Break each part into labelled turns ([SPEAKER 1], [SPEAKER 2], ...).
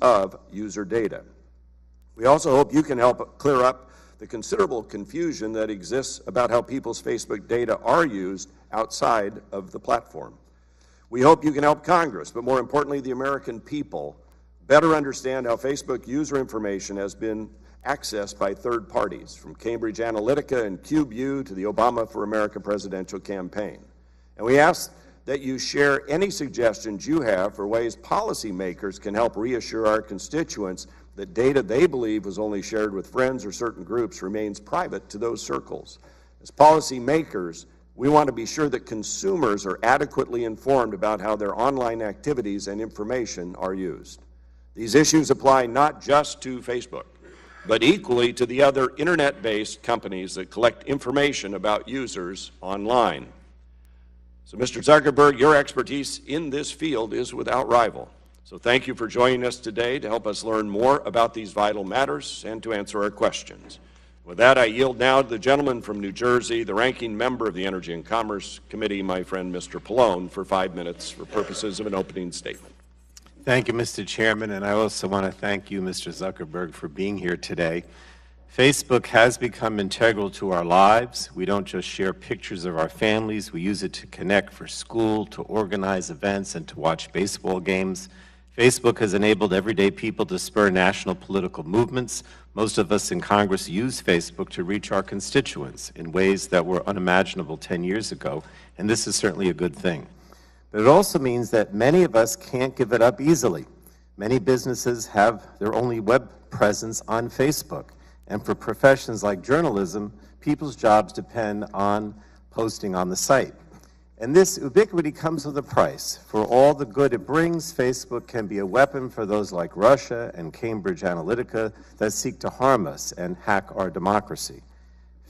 [SPEAKER 1] of user data. We also hope you can help clear up the considerable confusion that exists about how people's Facebook data are used outside of the platform. We hope you can help Congress, but more importantly, the American people, better understand how Facebook user information has been accessed by third parties, from Cambridge Analytica and CubeU to the Obama for America presidential campaign. And we ask that you share any suggestions you have for ways policymakers can help reassure our constituents that data they believe was only shared with friends or certain groups remains private to those circles. As policymakers, we want to be sure that consumers are adequately informed about how their online activities and information are used. These issues apply not just to Facebook, but equally to the other internet-based companies that collect information about users online. So, Mr. Zuckerberg, your expertise in this field is without rival. So thank you for joining us today to help us learn more about these vital matters and to answer our questions. With that, I yield now to the gentleman from New Jersey, the ranking member of the Energy and Commerce Committee, my friend Mr. Pallone, for 5 minutes for purposes of an opening statement.
[SPEAKER 2] Thank you, Mr. Chairman, and I also want to thank you, Mr. Zuckerberg, for being here today. Facebook has become integral to our lives. We don't just share pictures of our families. We use it to connect for school, to organize events, and to watch baseball games. Facebook has enabled everyday people to spur national political movements. Most of us in Congress use Facebook to reach our constituents in ways that were unimaginable 10 years ago, and this is certainly a good thing. But it also means that many of us can't give it up easily. Many businesses have their only web presence on Facebook, and for professions like journalism, people's jobs depend on posting on the site. And this ubiquity comes with a price. For all the good it brings, Facebook can be a weapon for those like Russia and Cambridge Analytica that seek to harm us and hack our democracy.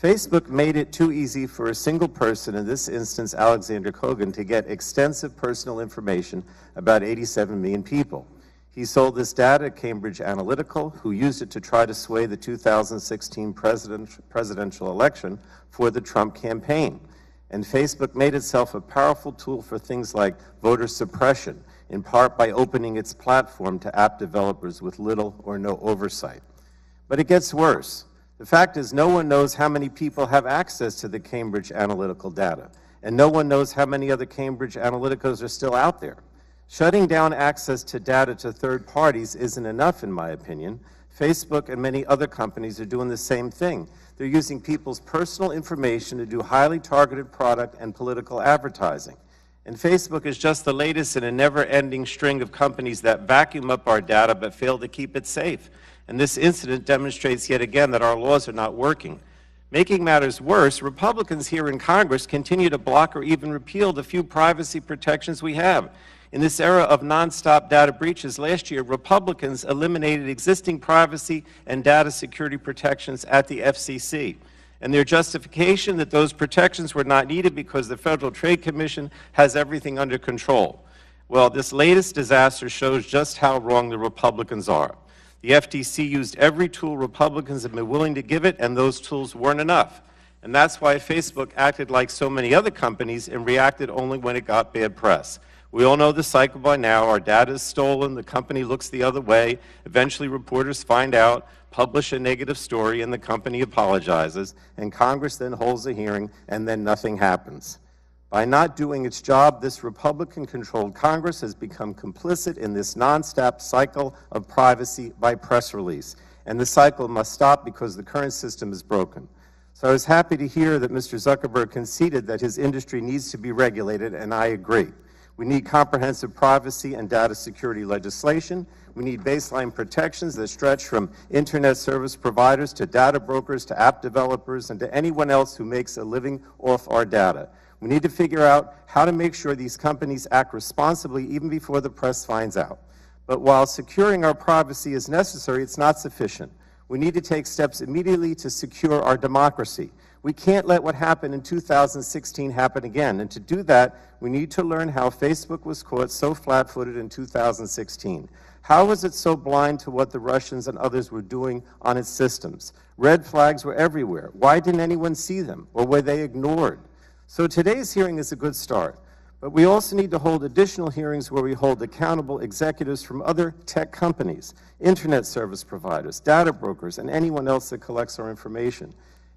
[SPEAKER 2] Facebook made it too easy for a single person, in this instance Alexander Kogan, to get extensive personal information about 87 million people. He sold this data to Cambridge Analytica, who used it to try to sway the 2016 presidential election for the Trump campaign. And Facebook made itself a powerful tool for things like voter suppression, in part by opening its platform to app developers with little or no oversight. But it gets worse. The fact is, no one knows how many people have access to the Cambridge Analytica data, and no one knows how many other Cambridge Analyticas are still out there. Shutting down access to data to third parties isn't enough, in my opinion. Facebook and many other companies are doing the same thing. They're using people's personal information to do highly targeted product and political advertising. And Facebook is just the latest in a never-ending string of companies that vacuum up our data but fail to keep it safe. And this incident demonstrates yet again that our laws are not working. Making matters worse, Republicans here in Congress continue to block or even repeal the few privacy protections we have. In this era of nonstop data breaches, last year, Republicans eliminated existing privacy and data security protections at the FCC. And their justification that those protections were not needed because the Federal Trade Commission has everything under control. Well, this latest disaster shows just how wrong the Republicans are. The FTC used every tool Republicans have been willing to give it, and those tools weren't enough. And that's why Facebook acted like so many other companies and reacted only when it got bad press. We all know the cycle by now. Our data is stolen, the company looks the other way, eventually reporters find out, publish a negative story, and the company apologizes, and Congress then holds a hearing, and then nothing happens. By not doing its job, this Republican-controlled Congress has become complicit in this nonstop cycle of privacy by press release, and the cycle must stop because the current system is broken. So I was happy to hear that Mr. Zuckerberg conceded that his industry needs to be regulated, and I agree. We need comprehensive privacy and data security legislation. We need baseline protections that stretch from internet service providers to data brokers to app developers and to anyone else who makes a living off our data. We need to figure out how to make sure these companies act responsibly even before the press finds out. But while securing our privacy is necessary, it's not sufficient. We need to take steps immediately to secure our democracy. We can't let what happened in 2016 happen again, and to do that, we need to learn how Facebook was caught so flat-footed in 2016. How was it so blind to what the Russians and others were doing on its systems? Red flags were everywhere. Why didn't anyone see them, or were they ignored? So today's hearing is a good start, But we also need to hold additional hearings where we hold accountable executives from other tech companies, internet service providers, data brokers, and anyone else that collects our information.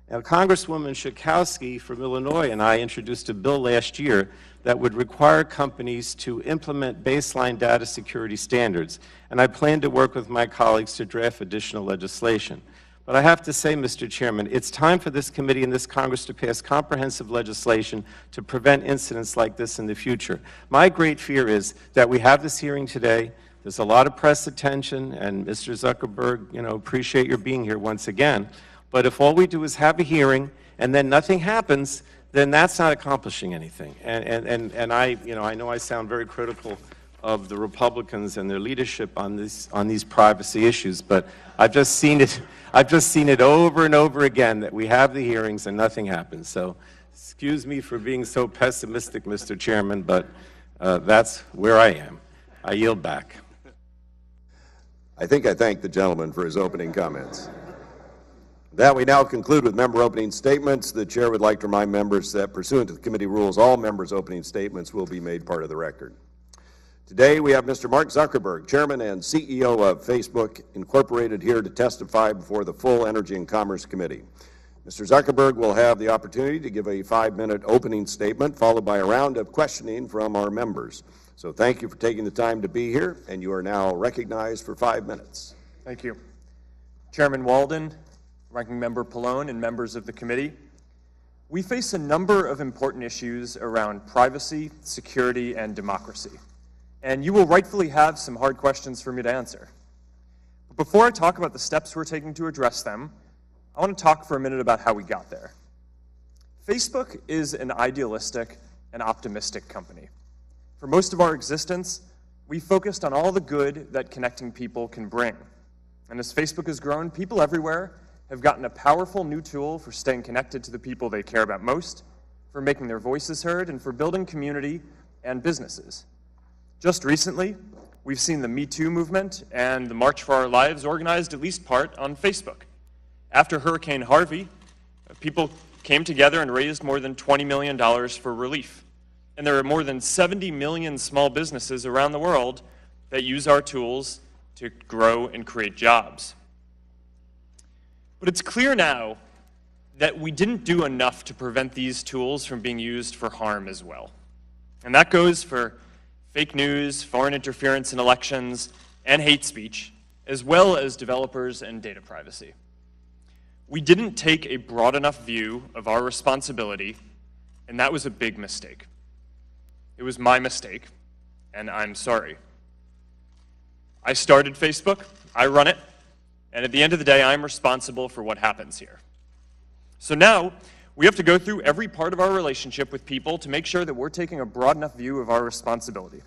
[SPEAKER 2] Now, Congresswoman Schakowsky from Illinois and I introduced a bill last year that would require companies to implement baseline data security standards, and I plan to work with my colleagues to draft additional legislation. But I have to say, Mr. Chairman, it's time for this committee and this Congress to pass comprehensive legislation to prevent incidents like this in the future. My great fear is that we have this hearing today, there's a lot of press attention, and Mr. Zuckerberg, appreciate your being here once again, but if all we do is have a hearing and then nothing happens, then that's not accomplishing anything. And I know I sound very critical of the Republicans and their leadership on these privacy issues, but I've just seen it over and over again that we have the hearings and nothing happens. So excuse me for being so pessimistic, Mr. Chairman, but that's where I am. I yield back.
[SPEAKER 1] I think I thank the gentleman for his opening comments. That we now conclude with member opening statements. The chair would like to remind members that pursuant to the committee rules, all members' opening statements will be made part of the record. Today we have Mr. Mark Zuckerberg, Chairman and CEO of Facebook Incorporated, here to testify before the full Energy and Commerce Committee. Mr. Zuckerberg will have the opportunity to give a 5-minute opening statement, followed by a round of questioning from our members. So thank you for taking the time to be here, and you are now recognized for 5 minutes.
[SPEAKER 3] Thank you. Chairman Walden, Ranking Member Pallone, and members of the committee, we face a number of important issues around privacy, security, and democracy. And you will rightfully have some hard questions for me to answer. But before I talk about the steps we're taking to address them, I want to talk for a minute about how we got there. Facebook is an idealistic and optimistic company. For most of our existence, we focused on all the good that connecting people can bring. And as Facebook has grown, people everywhere have gotten a powerful new tool for staying connected to the people they care about most, for making their voices heard, and for building community and businesses. Just recently, we've seen the Me Too movement and the March for Our Lives organized at least part on Facebook. After Hurricane Harvey, people came together and raised more than $20 million for relief. And there are more than 70 million small businesses around the world that use our tools to grow and create jobs. But it's clear now that we didn't do enough to prevent these tools from being used for harm as well. And that goes for fake news, foreign interference in elections, and hate speech, as well as developers and data privacy. We didn't take a broad enough view of our responsibility, and that was a big mistake. It was my mistake, and I'm sorry. I started Facebook, I run it, and at the end of the day, I'm responsible for what happens here. So now, we have to go through every part of our relationship with people to make sure that we're taking a broad enough view of our responsibility.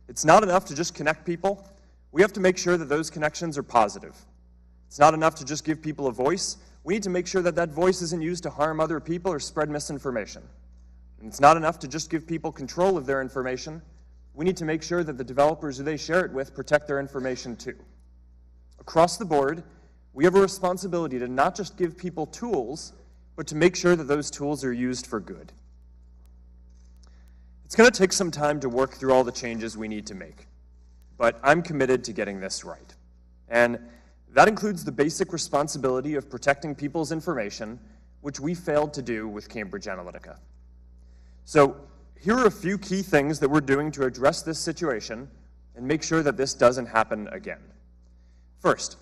[SPEAKER 3] It's not enough to just connect people. We have to make sure that those connections are positive. It's not enough to just give people a voice. We need to make sure that that voice isn't used to harm other people or spread misinformation. And it's not enough to just give people control of their information. We need to make sure that the developers who they share it with protect their information too. Across the board, we have a responsibility to not just give people tools, but to make sure that those tools are used for good. It's going to take some time to work through all the changes we need to make, but I'm committed to getting this right. And that includes the basic responsibility of protecting people's information, which we failed to do with Cambridge Analytica. So here are a few key things that we're doing to address this situation and make sure that this doesn't happen again. First,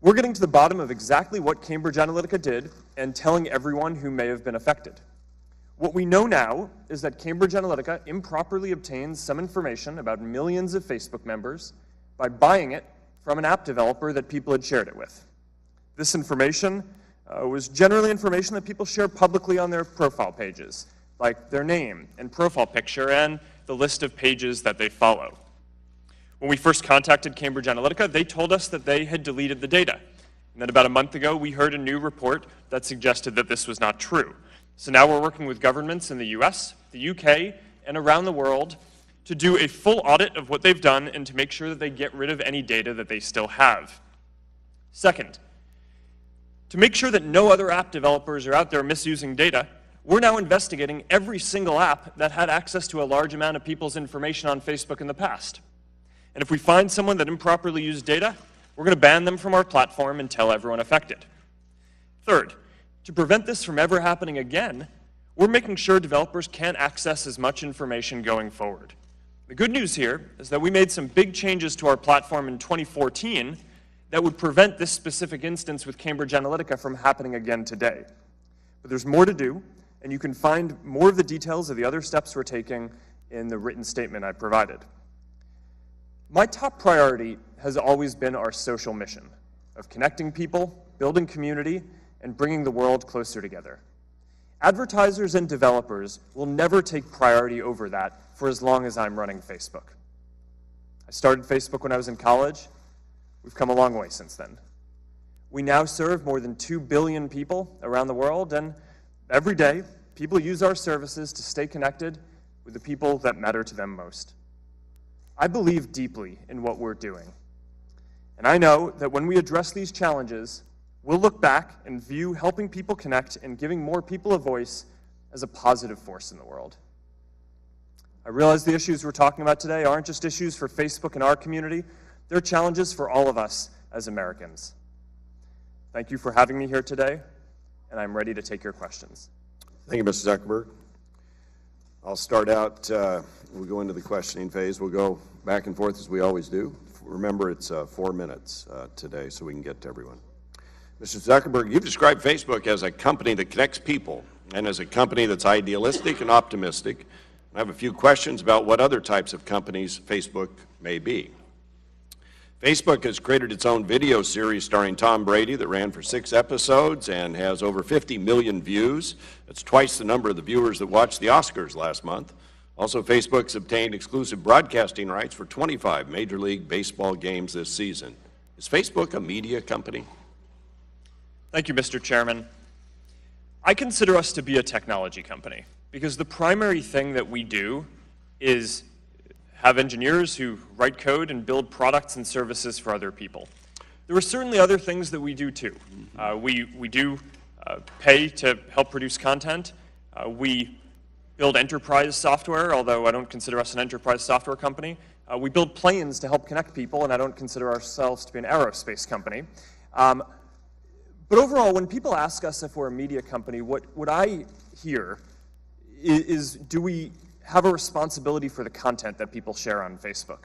[SPEAKER 3] we're getting to the bottom of exactly what Cambridge Analytica did and telling everyone who may have been affected. What we know now is that Cambridge Analytica improperly obtained some information about millions of Facebook members by buying it from an app developer that people had shared it with. This information was generally information that people share publicly on their profile pages, like their name and profile picture and the list of pages that they follow. When we first contacted Cambridge Analytica, they told us that they had deleted the data. And then about a month ago, we heard a new report that suggested that this was not true. So now we're working with governments in the US, the UK, and around the world to do a full audit of what they've done and to make sure that they get rid of any data that they still have. Second, to make sure that no other app developers are out there misusing data, we're now investigating every single app that had access to a large amount of people's information on Facebook in the past. And if we find someone that improperly used data, we're going to ban them from our platform and tell everyone affected. Third, to prevent this from ever happening again, we're making sure developers can't access as much information going forward. The good news here is that we made some big changes to our platform in 2014 that would prevent this specific instance with Cambridge Analytica from happening again today. But there's more to do, and you can find more of the details of the other steps we're taking in the written statement I provided. My top priority has always been our social mission of connecting people, building community, and bringing the world closer together. Advertisers and developers will never take priority over that for as long as I'm running Facebook. I started Facebook when I was in college. We've come a long way since then. We now serve more than 2 billion people around the world, and every day, people use our services to stay connected with the people that matter to them most. I believe deeply in what we're doing, and I know that when we address these challenges, we'll look back and view helping people connect and giving more people a voice as a positive force in the world. I realize the issues we're talking about today aren't just issues for Facebook and our community, they're challenges for all of us as Americans. Thank you for having me here today, and I'm ready to take your questions.
[SPEAKER 1] Thank you, Mr. Zuckerberg. I'll start out, we'll go into the questioning phase. We'll go back and forth as we always do. Remember, it's 4 minutes today, so we can get to everyone. Mr. Zuckerberg, you've described Facebook as a company that connects people and as a company that's idealistic and optimistic. I have a few questions about what other types of companies Facebook may be. Facebook has created its own video series starring Tom Brady that ran for 6 episodes and has over 50 million views. That's twice the number of the viewers that watched the Oscars last month. Also, Facebook's obtained exclusive broadcasting rights for 25 Major League Baseball games this season. Is Facebook a media company?
[SPEAKER 3] Thank you, Mr. Chairman. I consider us to be a technology company because the primary thing that we do is have engineers who write code and build products and services for other people. There are certainly other things that we do too. We do pay to help produce content. We build enterprise software, although I don't consider us an enterprise software company. We build planes to help connect people, and I don't consider ourselves to be an aerospace company. But overall, when people ask us if we're a media company, what I hear is, do we have a responsibility for the content that people share on Facebook?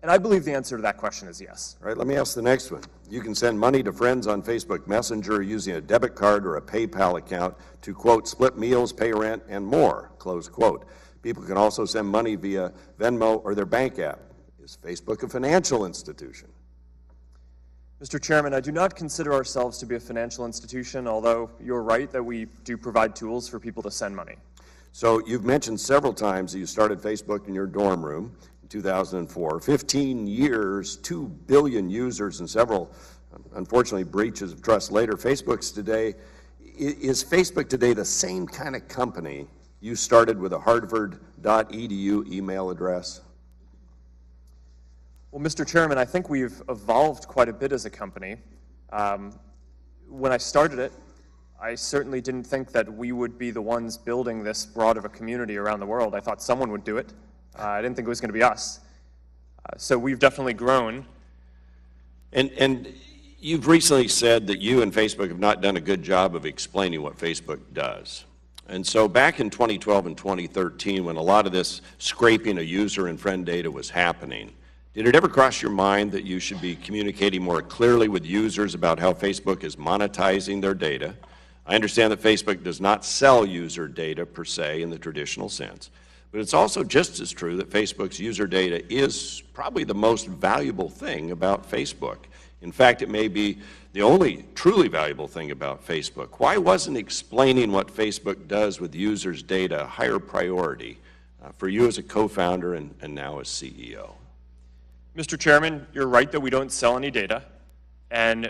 [SPEAKER 3] And I believe the answer to that question is yes.
[SPEAKER 1] All right, let me ask the next one. You can send money to friends on Facebook Messenger using a debit card or a PayPal account to, quote, split meals, pay rent, and more, close quote. People can also send money via Venmo or their bank app. Is Facebook a financial institution?
[SPEAKER 3] Mr. Chairman, I do not consider ourselves to be a financial institution, although you're right that we do provide tools for people to send money.
[SPEAKER 1] So you've mentioned several times that you started Facebook in your dorm room in 2004. 15 years, 2 billion users, and several, unfortunately, breaches of trust later. Is Facebook today the same kind of company you started with a harvard.edu email address?
[SPEAKER 3] Well, Mr. Chairman, I think we've evolved quite a bit as a company. When I started it, I certainly didn't think that we would be the ones building this broad of a community around the world. I thought someone would do it. I didn't think it was going to be us. So we've definitely grown.
[SPEAKER 1] And you've recently said that you and Facebook have not done a good job of explaining what Facebook does. And so back in 2012 and 2013, when a lot of this scraping of user and friend data was happening, did it ever cross your mind that you should be communicating more clearly with users about how Facebook is monetizing their data? I understand that Facebook does not sell user data per se in the traditional sense, but it's also just as true that Facebook's user data is probably the most valuable thing about Facebook. In fact, it may be the only truly valuable thing about Facebook. Why wasn't explaining what Facebook does with users' data a higher priority for you as a co-founder and now as CEO?
[SPEAKER 3] Mr. Chairman, you're right that we don't sell any data, and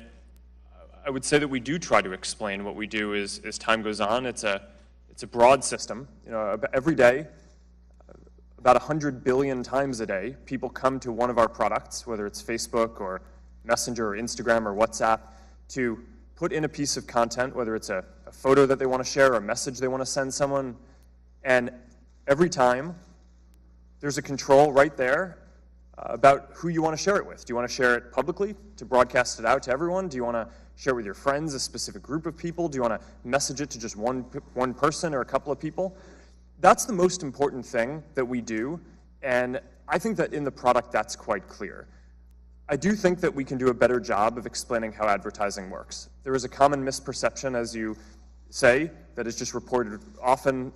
[SPEAKER 3] I would say that we do try to explain what we do as time goes on. It's a broad system. You know, every day, about 100 billion times a day, people come to one of our products, whether it's Facebook or Messenger or Instagram or WhatsApp, to put in a piece of content, whether it's a photo that they want to share or a message they want to send someone, and every time there's a control right there about who you want to share it with. Do you want to share it publicly to broadcast it out to everyone? Do you want to share it with your friends, a specific group of people? Do you want to message it to just one person or a couple of people? That's the most important thing that we do, and I think that in the product that's quite clear. I do think that we can do a better job of explaining how advertising works. There is a common misperception, as you say, that is just reported, often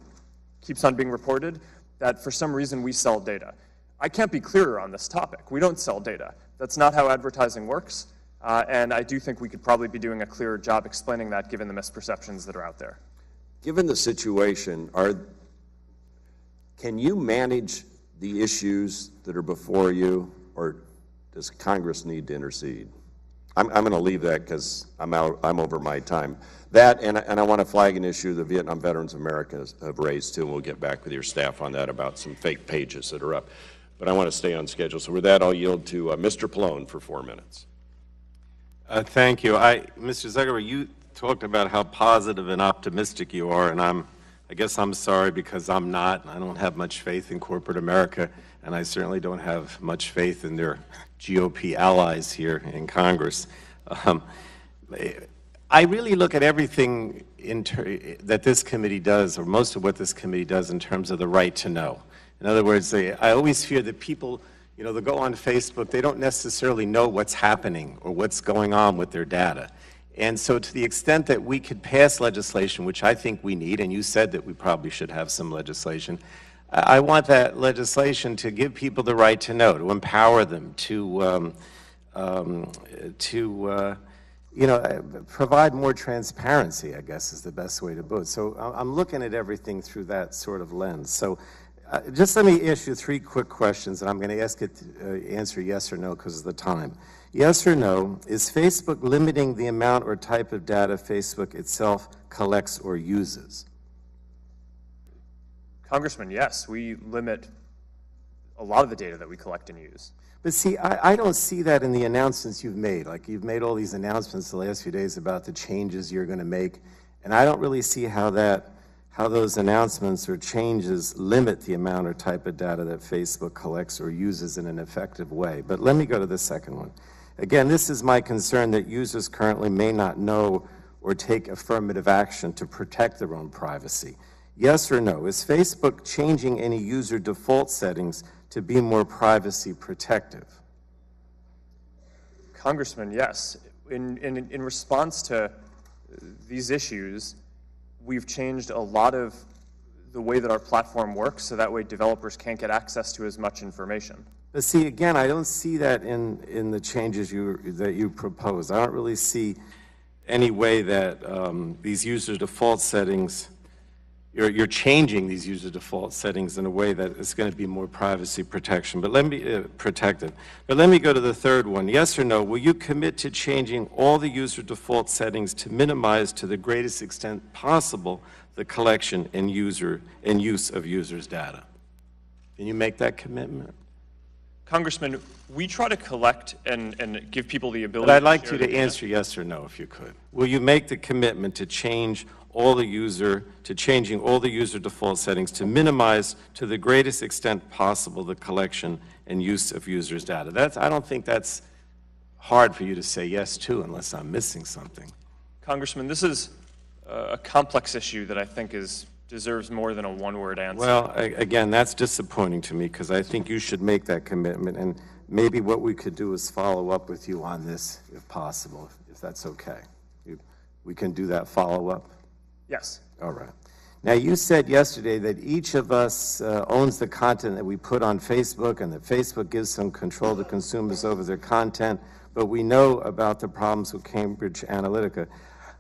[SPEAKER 3] keeps on being reported, that for some reason we sell data. I can't be clearer on this topic. We don't sell data. That's not how advertising works, and I do think we could probably be doing a clearer job explaining that given the misperceptions that are out there.
[SPEAKER 1] Given the situation, can you manage the issues that are before you, or does Congress need to intercede? I'm going to leave that because I'm over my time. That, and I want to flag an issue the Vietnam Veterans of America have raised too, and we'll get back with your staff on that about some fake pages that are up. But I want to stay on schedule. So with that, I'll yield to Mr. Pallone for 4 minutes.
[SPEAKER 2] Thank you. Mr. Zuckerberg, you talked about how positive and optimistic you are, and I guess I'm sorry because I'm not. I don't have much faith in corporate America, and I certainly don't have much faith in their GOP allies here in Congress. I really look at everything that this committee does, or most of what this committee does, in terms of the right to know. In other words, I always fear that people, they go on Facebook, they don't necessarily know what's happening or what's going on with their data. And so to the extent that we could pass legislation, which I think we need, and you said that we probably should have some legislation, I want that legislation to give people the right to know, to empower them, to provide more transparency, I guess, is the best way to put it. So I'm looking at everything through that sort of lens. So just let me ask you 3 quick questions, and I'm going to ask it to answer yes or no because of the time. Yes or no, is Facebook limiting the amount or type of data Facebook itself collects or uses?
[SPEAKER 3] Congressman, yes, we limit a lot of the data that we collect and use.
[SPEAKER 2] But see, I don't see that in the announcements you've made. Like, you've made all these announcements the last few days about the changes you're going to make, and I don't really see how those announcements or changes limit the amount or type of data that Facebook collects or uses in an effective way. But let me go to the second one. Again, this is my concern that users currently may not know or take affirmative action to protect their own privacy. Yes or no, is Facebook changing any user default settings to be more privacy protective?
[SPEAKER 3] Congressman, yes. In response to these issues, we've changed a lot of the way that our platform works so that way developers can't get access to as much information.
[SPEAKER 2] But see, again, I don't see that in the changes that you propose. I don't really see any way that these user default settings, you're changing these user default settings in a way that is going to be more privacy protection. But let me protected. But let me go to the third one. Yes or no? Will you commit to changing all the user default settings to minimize, to the greatest extent possible, the collection and use of users' data? Can you make that commitment?
[SPEAKER 3] Congressman, we try to collect and give people the ability.
[SPEAKER 2] But I'd like you to answer yes or no, if you could. Will you make the commitment to changing all the user default settings to minimize, to the greatest extent possible, the collection and use of users' data? I don't think that's hard for you to say yes to, unless I'm missing something.
[SPEAKER 3] Congressman, this is a complex issue that I think deserves more than a one-word answer.
[SPEAKER 2] Well, again, that's disappointing to me because I think you should make that commitment, and maybe what we could do is follow up with you on this, if possible, if that's okay. We can do that follow-up?
[SPEAKER 3] Yes.
[SPEAKER 2] All right. Now, you said yesterday that each of us owns the content that we put on Facebook, and that Facebook gives some control to consumers over their content, but we know about the problems with Cambridge Analytica.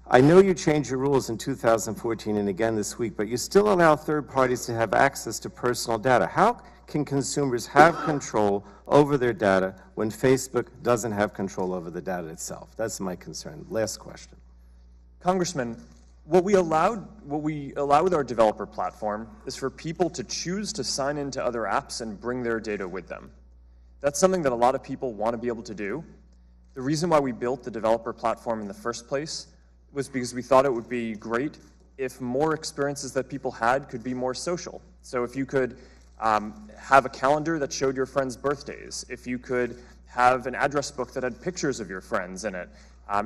[SPEAKER 2] I know you changed your rules in 2014 and again this week, but you still allow third parties to have access to personal data. How can consumers have control over their data when Facebook doesn't have control over the data itself? That's my concern. Last question.
[SPEAKER 3] Congressman, what we allow with our developer platform is for people to choose to sign into other apps and bring their data with them. That's something that a lot of people want to be able to do. The reason why we built the developer platform in the first place was because we thought it would be great if more experiences that people had could be more social. So if you could have a calendar that showed your friends' birthdays, if you could have an address book that had pictures of your friends in it,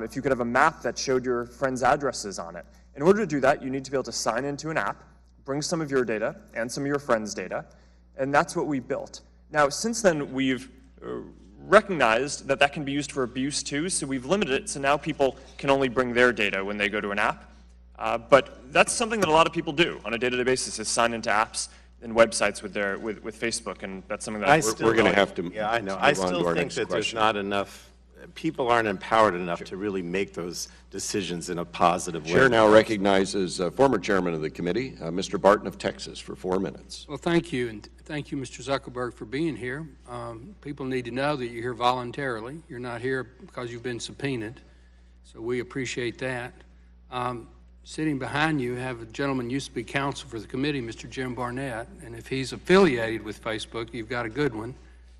[SPEAKER 3] if you could have a map that showed your friends' addresses on it. In order to do that, you need to be able to sign into an app, bring some of your data and some of your friends' data, and that's what we built. Now, since then, we've recognized that that can be used for abuse too, so we've limited it so now people can only bring their data when they go to an app. But that's something that a lot of people do on a day-to-day basis, is sign into apps and websites with Facebook, and that's something that
[SPEAKER 1] we're going to have to.
[SPEAKER 2] Yeah, I know. I still think that there's not enough. People aren't empowered enough to really make those decisions in a positive way.
[SPEAKER 1] Chair now recognizes former chairman of the committee, Mr. Barton of Texas, for 4 minutes.
[SPEAKER 4] Well, thank you, and thank you, Mr. Zuckerberg, for being here. People need to know that you're here voluntarily. You're not here because you've been subpoenaed, so we appreciate that. Sitting behind you have a gentleman who used to be counsel for the committee, Mr. Jim Barnett, and if he's affiliated with Facebook, you've got a good one.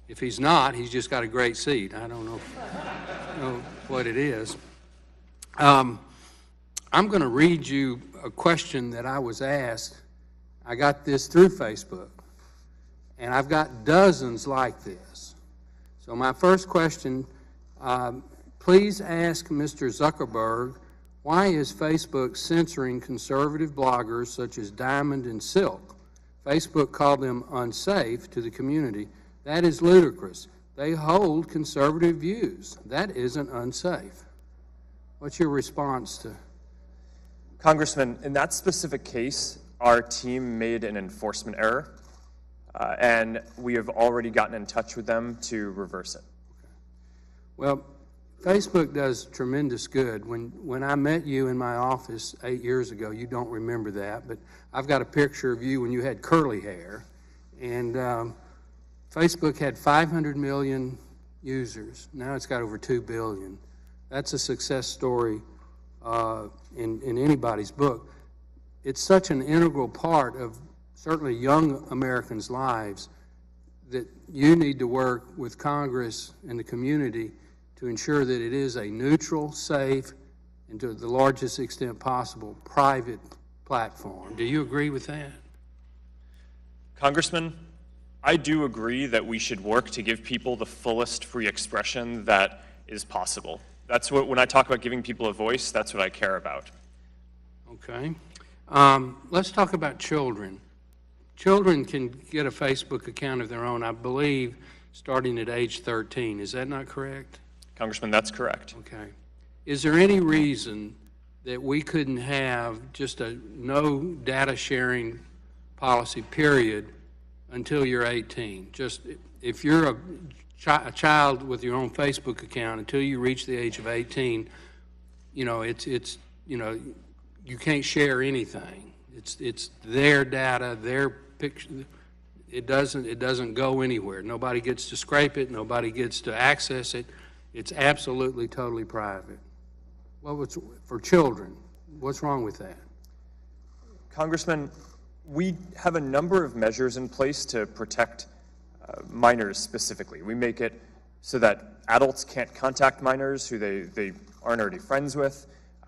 [SPEAKER 4] If he's not, he's just got a great seat. I don't know what it is. I'm going to read you a question that I was asked. I got this through Facebook, and I've got dozens like this. So my first question, please ask Mr. Zuckerberg, why is Facebook censoring conservative bloggers such as Diamond and Silk? Facebook called them unsafe to the community. That is ludicrous. They hold conservative views. That isn't unsafe. What's your response to?
[SPEAKER 3] Congressman, in that specific case, our team made an enforcement error, and we have already gotten in touch with them to reverse it.
[SPEAKER 4] Well, Facebook does tremendous good. When I met you in my office 8 years ago, you don't remember that, but I've got a picture of you when you had curly hair, and Facebook had 500 million users. Now it's got over 2 billion. That's a success story in anybody's book. It's such an integral part of certainly young Americans' lives that you need to work with Congress and the community to ensure that it is a neutral, safe, and to the largest extent possible, private platform. Do you agree with that?
[SPEAKER 3] Congressman, I do agree that we should work to give people the fullest free expression that is possible. That's what, when I talk about giving people a voice, that's what I care about.
[SPEAKER 4] Okay. Let's talk about children. Children can get a Facebook account of their own, I believe, starting at age 13. Is that not correct?
[SPEAKER 3] Congressman, that's correct.
[SPEAKER 4] Okay. Is there any reason that we couldn't have just a no data sharing policy, period, until you're 18? Just if you're a child with your own Facebook account, until you reach the age of 18, you know, you know, you can't share anything. It's their data, their picture. It doesn't go anywhere. Nobody gets to scrape it. Nobody gets to access it. It's absolutely, totally private. Well, for children, what's wrong with that?
[SPEAKER 3] Congressman, we have a number of measures in place to protect minors specifically. We make it so that adults can't contact minors who they aren't already friends with.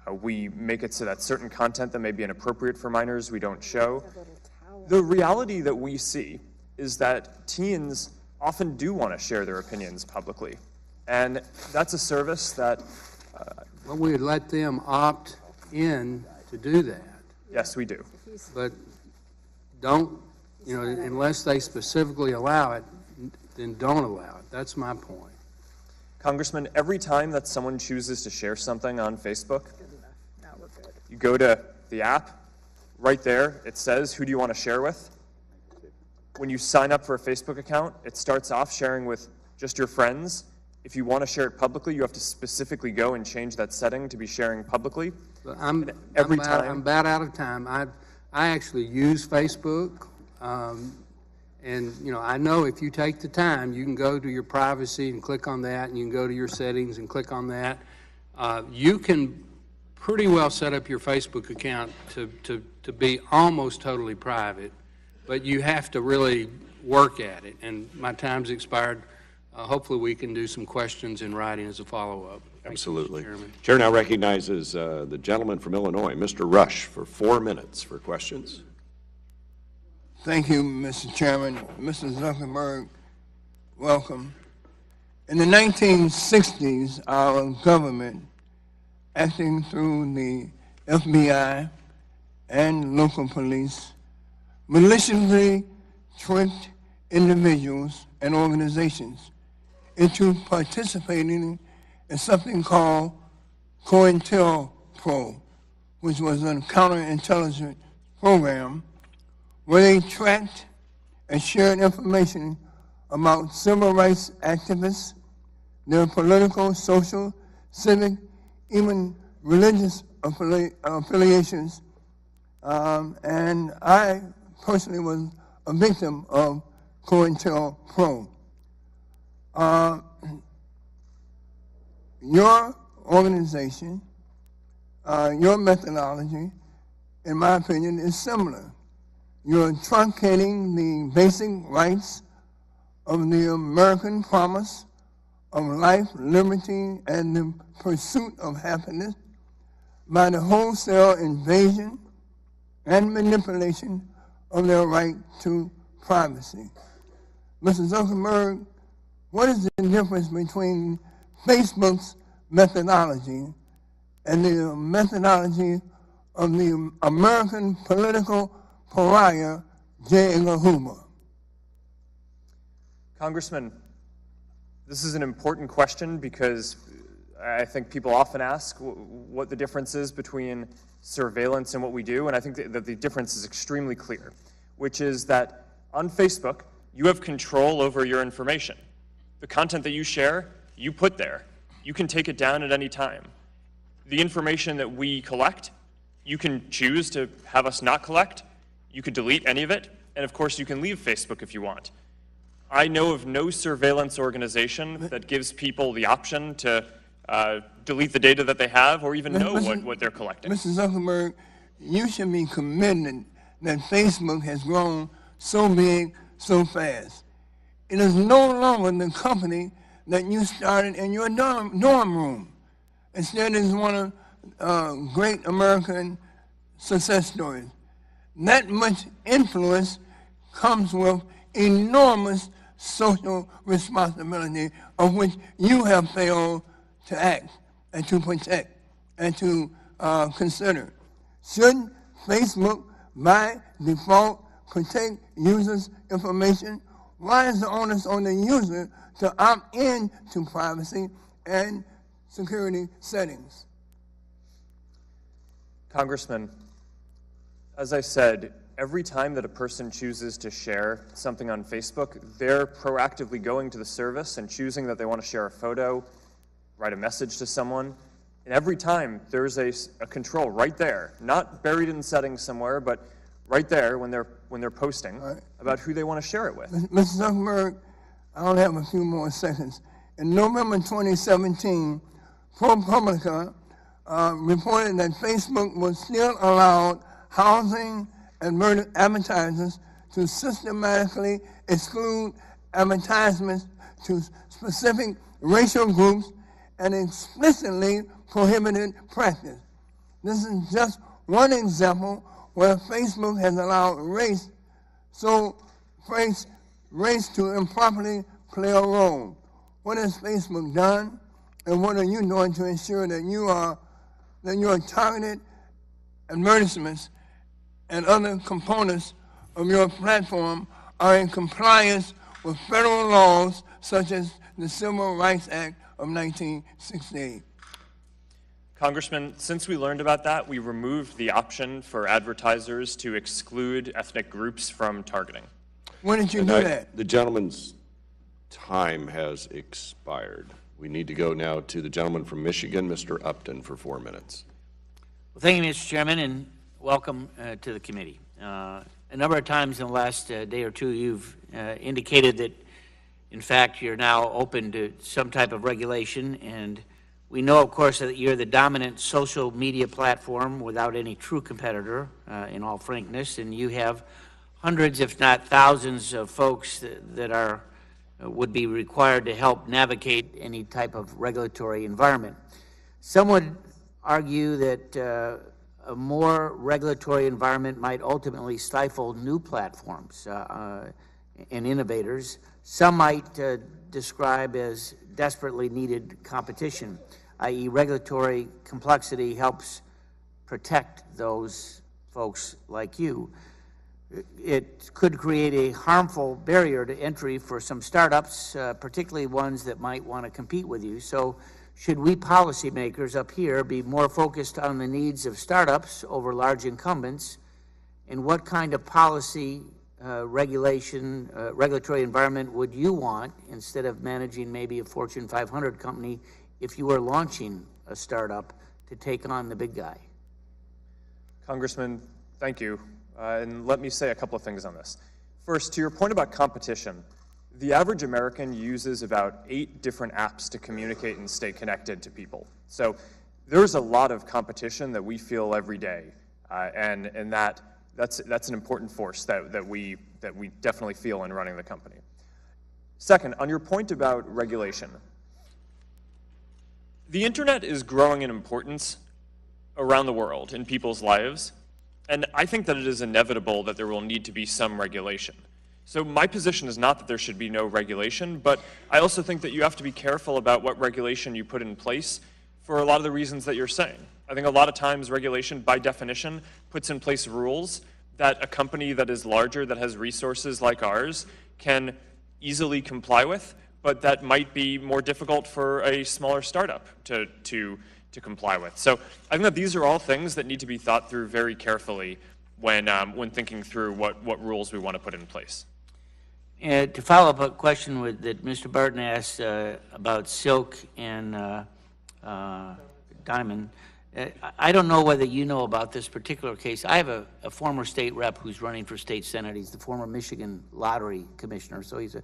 [SPEAKER 3] We make it so that certain content that may be inappropriate for minors we don't show. The reality that we see is that teens often do want to share their opinions publicly. And that's a service that...
[SPEAKER 4] well, we would let them opt in to do that.
[SPEAKER 3] Yes, we do.
[SPEAKER 4] But don't, you know, unless they specifically allow it, then don't allow it. That's my point.
[SPEAKER 3] Congressman, every time that someone chooses to share something on Facebook, you go to the app, right there, it says, who do you want to share with? When you sign up for a Facebook account, it starts off sharing with just your friends. If you want to share it publicly, you have to specifically go and change that setting to be sharing publicly.
[SPEAKER 4] But I'm about out of time. I actually use Facebook, and you know, I know if you take the time, you can go to your privacy and click on that, and you can go to your settings and click on that. You can pretty well set up your Facebook account to be almost totally private, but you have to really work at it. And my time's expired. Hopefully we can do some questions in writing as a follow-up.
[SPEAKER 1] Absolutely.
[SPEAKER 4] Mr. Chairman.
[SPEAKER 1] Chair now recognizes the gentleman from Illinois, Mr. Rush, for 4 minutes for questions.
[SPEAKER 5] Thank you, Mr. Chairman. Mr. Zuckerberg, welcome. In the 1960s, our government, acting through the FBI and local police, maliciously tricked individuals and organizations into participating in something called COINTELPRO, which was a counterintelligence program where they tracked and shared information about civil rights activists, their political, social, civic, even religious affiliations. And I personally was a victim of COINTELPRO. Your organization, your methodology, in my opinion, is similar. You're truncating the basic rights of the American promise of life, liberty, and the pursuit of happiness by the wholesale invasion and manipulation of their right to privacy. Mr. Zuckerberg, what is the difference between Facebook's methodology and the methodology of the American political pariah, J. Edgar Hoover?
[SPEAKER 3] Congressman, this is an important question because I think people often ask what the difference is between surveillance and what we do, and I think that the difference is extremely clear, which is that on Facebook, you have control over your information. The content that you share, you put there. You can take it down at any time. The information that we collect, you can choose to have us not collect. You could delete any of it, and of course you can leave Facebook if you want. I know of no surveillance organization that gives people the option to delete the data that they have or even know what they're collecting.
[SPEAKER 5] Mr. Zuckerberg, you should be commended that Facebook has grown so big so fast. It is no longer the company that you started in your dorm room. Instead, it's one of great American success stories. That much influence comes with enormous social responsibility of which you have failed to act and to protect and to consider. Should Facebook, by default, protect users' information? Why is the onus on the user to opt in to privacy and security settings?
[SPEAKER 3] Congressman, as I said, every time that a person chooses to share something on Facebook, they're proactively going to the service and choosing that they want to share a photo, write a message to someone. And every time there's a control right there, not buried in settings somewhere, but right there when they're posting about who they want to share it with.
[SPEAKER 5] Mr. Zuckerberg, I only have a few more seconds. In November 2017, ProPublica reported that Facebook was still allowed housing and advertisers to systematically exclude advertisements to specific racial groups and explicitly prohibited practice. This is just one example where Facebook has allowed race to improperly play a role. What has Facebook done, and what are you doing to ensure that your targeted advertisements and other components of your platform are in compliance with federal laws such as the Civil Rights Act of 1968?
[SPEAKER 3] Congressman, since we learned about that, we removed the option for advertisers to exclude ethnic groups from targeting.
[SPEAKER 5] When did you do that?
[SPEAKER 1] The gentleman's time has expired. We need to go now to the gentleman from Michigan, Mr. Upton, for 4 minutes.
[SPEAKER 6] Well, thank you, Mr. Chairman, and welcome to the committee. A number of times in the last day or two, you've indicated that, in fact, you're now open to some type of regulation, and we know, of course, that you're the dominant social media platform without any true competitor, in all frankness, and you have hundreds, if not thousands, of folks that are would be required to help navigate any type of regulatory environment. Some would argue that a more regulatory environment might ultimately stifle new platforms and innovators. Some might describe as desperately needed competition, i.e. regulatory complexity helps protect those folks like you. It could create a harmful barrier to entry for some startups, particularly ones that might want to compete with you. So should we policymakers up here be more focused on the needs of startups over large incumbents? And what kind of policy regulatory environment would you want instead of managing maybe a Fortune 500 company if you were launching a startup to take on the big guy?
[SPEAKER 3] Congressman, thank you. And let me say a couple of things on this. First, to your point about competition, the average American uses about 8 different apps to communicate and stay connected to people. So there's a lot of competition that we feel every day, and that's an important force that we definitely feel in running the company. Second, on your point about regulation, the internet is growing in importance around the world in people's lives, and I think that it is inevitable that there will need to be some regulation. So my position is not that there should be no regulation, but I also think that you have to be careful about what regulation you put in place for a lot of the reasons that you're saying. I think a lot of times regulation, by definition, puts in place rules that a company that is larger, that has resources like ours, can easily comply with, but that might be more difficult for a smaller startup to comply with. So I think that these are all things that need to be thought through very carefully when thinking through what rules we want to put in place.
[SPEAKER 6] To follow up a question that Mr. Barton asked about Silk and Diamond, I don't know whether you know about this particular case. I have a former state rep who's running for state senate. He's the former Michigan lottery commissioner, so he's a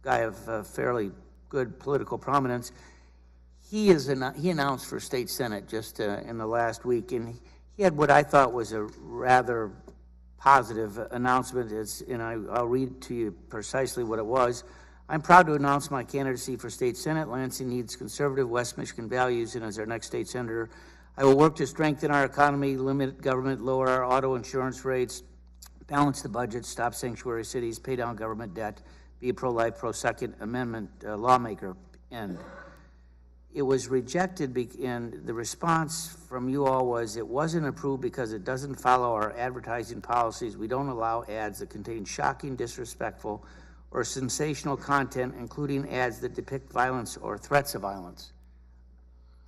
[SPEAKER 6] guy of fairly good political prominence. He announced for state senate just in the last week, and he had what I thought was a rather positive announcement, and I'll read to you precisely what it was. I'm proud to announce my candidacy for state senate. Lansing needs conservative West Michigan values, and as our next state senator, I will work to strengthen our economy, limit government, lower our auto insurance rates, balance the budget, stop sanctuary cities, pay down government debt, be a pro-life, pro-Second Amendment lawmaker, end. It was rejected, and the response from you all was it wasn't approved because it doesn't follow our advertising policies. We don't allow ads that contain shocking, disrespectful, or sensational content, including ads that depict violence or threats of violence.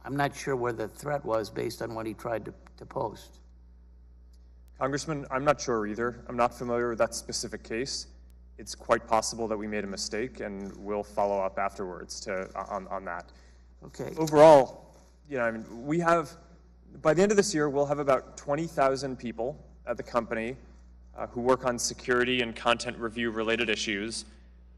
[SPEAKER 6] I'm not sure where the threat was based on what he tried to post.
[SPEAKER 3] Congressman, I'm not sure either. I'm not familiar with that specific case. It's quite possible that we made a mistake, and we'll follow up afterwards on that.
[SPEAKER 6] Okay.
[SPEAKER 3] Overall, I mean, we have, by the end of this year, we'll have about 20,000 people at the company who work on security and content review related issues,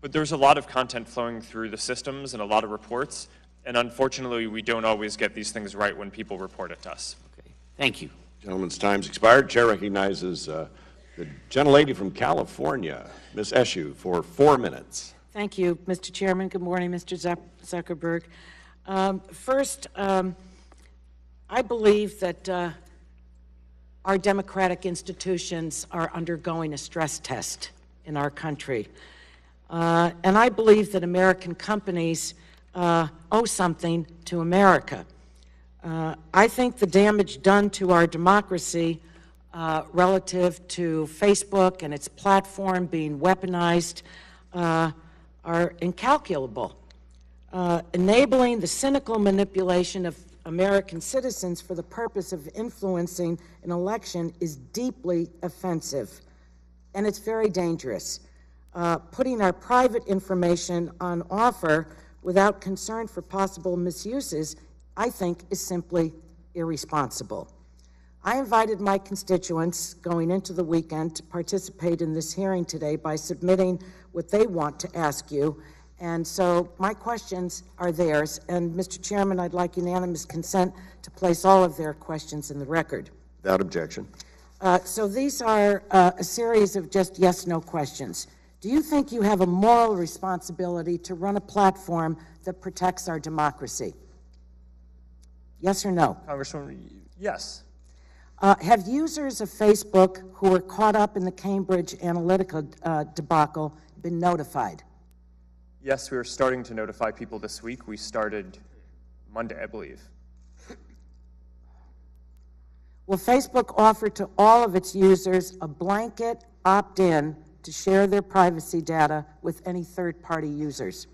[SPEAKER 3] but there's a lot of content flowing through the systems and a lot of reports, and unfortunately, we don't always get these things right when people report it to us.
[SPEAKER 6] Okay, thank you.
[SPEAKER 1] Gentleman's time's expired. Chair recognizes the gentlelady from California, Ms. Eshoo, for 4 minutes.
[SPEAKER 7] Thank you, Mr. Chairman. Good morning, Mr. Zuckerberg. First, I believe that our democratic institutions are undergoing a stress test in our country. And I believe that American companies owe something to America. I think the damage done to our democracy relative to Facebook and its platform being weaponized are incalculable. Enabling the cynical manipulation of American citizens for the purpose of influencing an election is deeply offensive, and it's very dangerous. Putting our private information on offer without concern for possible misuses, I think, is simply irresponsible. I invited my constituents going into the weekend to participate in this hearing today by submitting what they want to ask you. And so my questions are theirs. And Mr. Chairman, I'd like unanimous consent to place all of their questions in the record.
[SPEAKER 1] Without objection.
[SPEAKER 7] So these are a series of just yes-no questions. Do you think you have a moral responsibility to run a platform that protects our democracy? Yes or no?
[SPEAKER 3] Congresswoman, yes.
[SPEAKER 7] Have users of Facebook who were caught up in the Cambridge Analytica debacle been notified?
[SPEAKER 3] Yes, we are starting to notify people this week. We started Monday, I believe.
[SPEAKER 7] Will Facebook offer to all of its users a blanket opt-in to share their privacy data with any third-party users?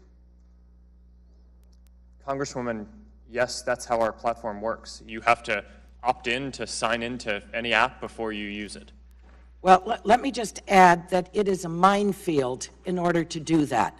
[SPEAKER 3] Congresswoman, yes, that's how our platform works. You have to opt in to sign into any app before you use it.
[SPEAKER 7] Well, let me just add that it is a minefield in order to do that.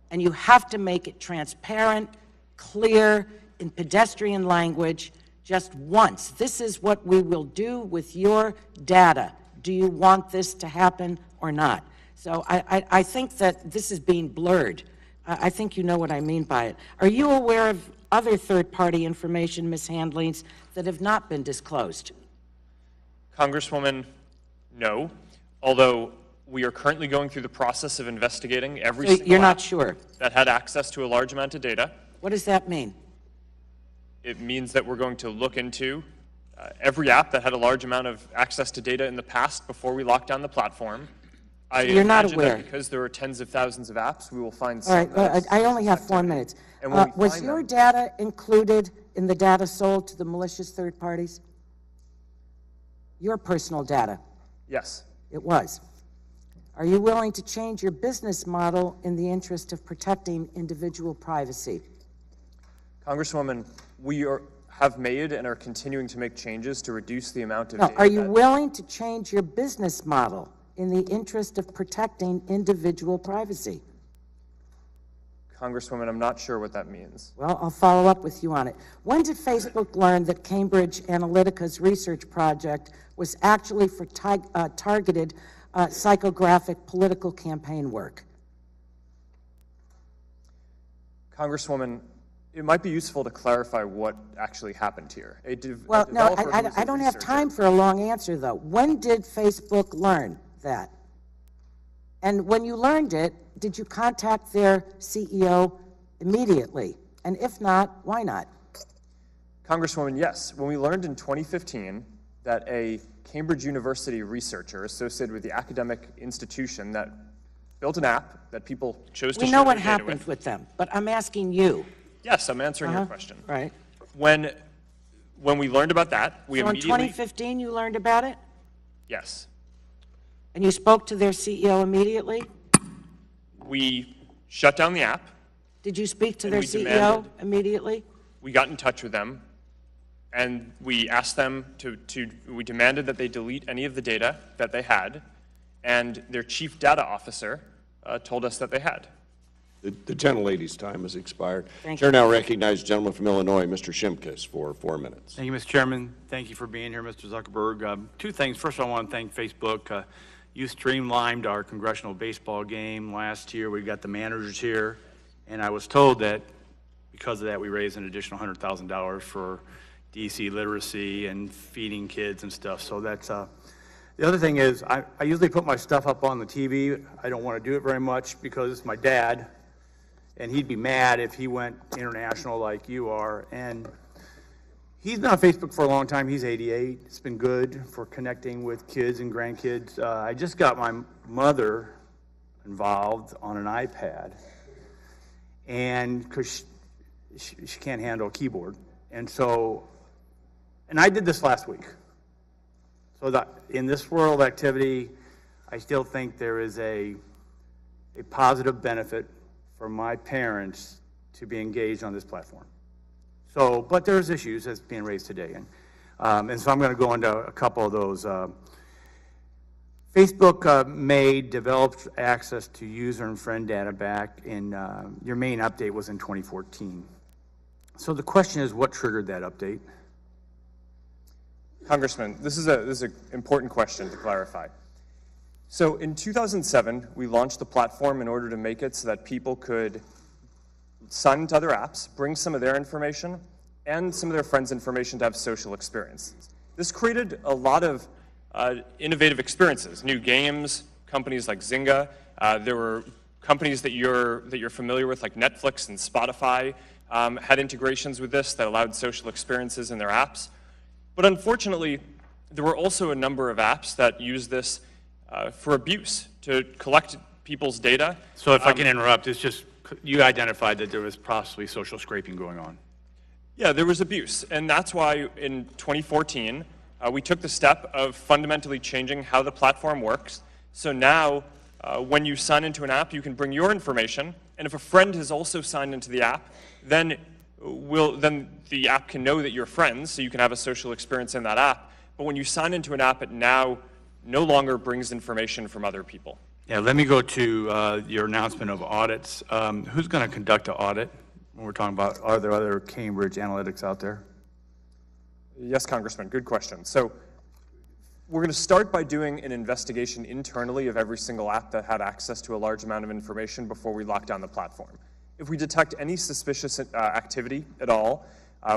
[SPEAKER 7] And you have to make it transparent, clear, in pedestrian language, just once. This is what we will do with your data. Do you want this to happen or not? So I think that this is being blurred. I think you know what I mean by it. Are you aware of other third-party information mishandlings that have not been disclosed?
[SPEAKER 3] Congresswoman, no. Although we are currently going through the process of investigating every single
[SPEAKER 7] you're not
[SPEAKER 3] app
[SPEAKER 7] sure.
[SPEAKER 3] that had access to a large amount of data.
[SPEAKER 7] What does that mean?
[SPEAKER 3] It means that we're going to look into every app that had a large amount of access to data in the past before we lock down the platform.
[SPEAKER 7] You're not
[SPEAKER 3] imagine
[SPEAKER 7] aware.
[SPEAKER 3] that because there are tens of thousands of apps, we will find
[SPEAKER 7] All
[SPEAKER 3] some.
[SPEAKER 7] right,
[SPEAKER 3] that
[SPEAKER 7] I only have 4
[SPEAKER 3] suspected.
[SPEAKER 7] minutes.
[SPEAKER 3] And when we
[SPEAKER 7] Was
[SPEAKER 3] find
[SPEAKER 7] your
[SPEAKER 3] them-
[SPEAKER 7] data included in the data sold to the malicious third parties? Your personal data?
[SPEAKER 3] Yes.
[SPEAKER 7] It was. Are you willing to change your business model in the interest of protecting individual privacy?
[SPEAKER 3] Congresswoman, we have made and are continuing to make changes to reduce the amount of
[SPEAKER 7] No,
[SPEAKER 3] data.
[SPEAKER 7] are you
[SPEAKER 3] that-
[SPEAKER 7] willing to change your business model in the interest of protecting individual privacy?
[SPEAKER 3] Congresswoman, I'm not sure what that means.
[SPEAKER 7] Well, I'll follow up with you on it. When did Facebook learn that Cambridge Analytica's research project was actually for targeted psychographic political campaign work?
[SPEAKER 3] Congresswoman, it might be useful to clarify what actually happened here.
[SPEAKER 7] Well, no, I don't have time for a long answer, though. When did Facebook learn that? And when you learned it, did you contact their CEO immediately? And if not, why not?
[SPEAKER 3] Congresswoman, yes. When we learned in 2015 that a Cambridge University researcher associated with the academic institution that built an app that people chose to
[SPEAKER 7] We
[SPEAKER 3] share
[SPEAKER 7] know what
[SPEAKER 3] their data
[SPEAKER 7] happened with them, but I'm asking you.
[SPEAKER 3] Yes, I'm answering your question.
[SPEAKER 7] Right.
[SPEAKER 3] When we learned about that, we
[SPEAKER 7] So in
[SPEAKER 3] immediately...
[SPEAKER 7] 2015, you learned about it?
[SPEAKER 3] Yes.
[SPEAKER 7] And you spoke to their CEO immediately?
[SPEAKER 3] We shut down the app.
[SPEAKER 7] Did you speak to
[SPEAKER 3] And
[SPEAKER 7] their
[SPEAKER 3] we
[SPEAKER 7] CEO
[SPEAKER 3] demanded-
[SPEAKER 7] immediately?
[SPEAKER 3] We got in touch with them, and we asked them we demanded that they delete any of the data that they had, and their chief data officer told us that they had.
[SPEAKER 1] The gentlelady's time has expired.
[SPEAKER 7] Thank
[SPEAKER 1] Chair
[SPEAKER 7] you.
[SPEAKER 1] now recognizes the gentleman from Illinois, Mr. Shimkus, for 4 minutes.
[SPEAKER 8] Thank you, Mr. Chairman. Thank you for being here, Mr. Zuckerberg. Two things. First, I want to thank Facebook. You streamlined our congressional baseball game last year. We got the managers here, and I was told that because of that, we raised an additional $100,000 for DC literacy and feeding kids and stuff. So that's the other thing is I usually put my stuff up on the TV. I don't want to do it very much because it's my dad, and he'd be mad if he went international like you are. And he's been on Facebook for a long time. He's 88. It's been good for connecting with kids and grandkids. I just got my mother involved on an iPad, and because she can't handle a keyboard. And I did this last week. So that in this world activity, I still think there is a positive benefit for my parents to be engaged on this platform. So, but there's issues that's being raised today. And so I'm going to go into a couple of those. Facebook developed access to user and friend data back in, your main update was in 2014. So the question is, what triggered that update?
[SPEAKER 3] Congressman, this is an important question to clarify. So in 2007, we launched the platform in order to make it so that people could sign into other apps, bring some of their information, and some of their friends' information to have social experiences. This created a lot of innovative experiences, new games, companies like Zynga. There were companies that you're familiar with, like Netflix and Spotify, had integrations with this that allowed social experiences in their apps. But unfortunately, there were also a number of apps that use this for abuse, to collect people's data.
[SPEAKER 8] So if I can interrupt, it's just, you identified that there was possibly social scraping going on.
[SPEAKER 3] Yeah, there was abuse, and that's why in 2014, we took the step of fundamentally changing how the platform works. So now, when you sign into an app, you can bring your information, and if a friend has also signed into the app, then the app can know that you're friends, so you can have a social experience in that app. But when you sign into an app, it now no longer brings information from other people.
[SPEAKER 8] Yeah, let me go to your announcement of audits. Who's going to conduct an audit when we're talking about, are there other Cambridge Analytics out there?
[SPEAKER 3] Yes, Congressman, good question. So we're going to start by doing an investigation internally of every single app that had access to a large amount of information before we lock down the platform. If we detect any suspicious activity at all,